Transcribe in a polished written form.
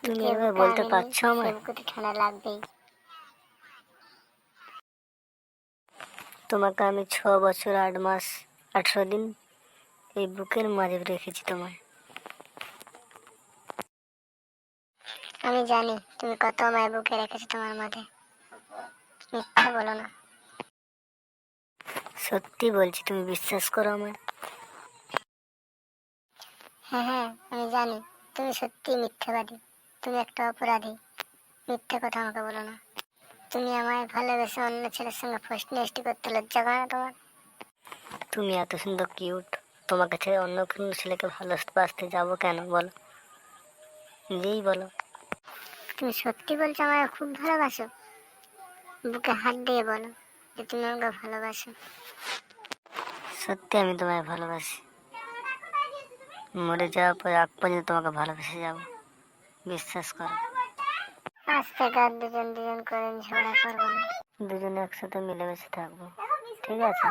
তুমি যে এভাবে বুকে বলতে আমি নেই পারছো সে আমায়? বুকে তো ঠান্ডা লাগবেই। তোমাকে আমি 6 বছর 8 মাস 18 দিন এই বুকের মাঝে রেখেছি তোমায়। আমি জানি তুমি কত আমায় বুকে রেখেছো তোমার মাঝে। মিথ্যা বলো না। সত্যি বলছি, তুমি বিশ্বাস করো আমায়? হ্যাঁ হ্যাঁ, আমি জানি তুমি সত্যি মিথ্যাবাদী। তুমি একটা অপরাধী। মিথ্যা কথা আমাকে বলো না। তুমি আমায় ভালোবেসে অন্য ছেলের সঙ্গে ফার্স্ট নেস্টি করতে লজ্জা করে না তোমার? তুমি এত সুন্দর কিউট, তোমাকে ছেড়ে অন্য কোনো ছেলেকে ভালোবাসতে যাবো কেন বলো? নিজেই বলো। তুমি সত্যি বলছো আমায় খুব ভালোবাসো? বুকে হাত দিয়ে বলো যে তুমি আমাকে ভালোবাসো। সত্যি আমি তোমায় ভালোবাসি। মরে যাওয়ার পর আগ পর্যন্ত তোমাকে ভালোবেসে যাবো, বিশ্বাস করো। আজ থেকে আর দুজন দুজন করে ঝগড়া করবো না। দুজনে একসাথে মিলেমিশে থাকবো, ঠিক আছে?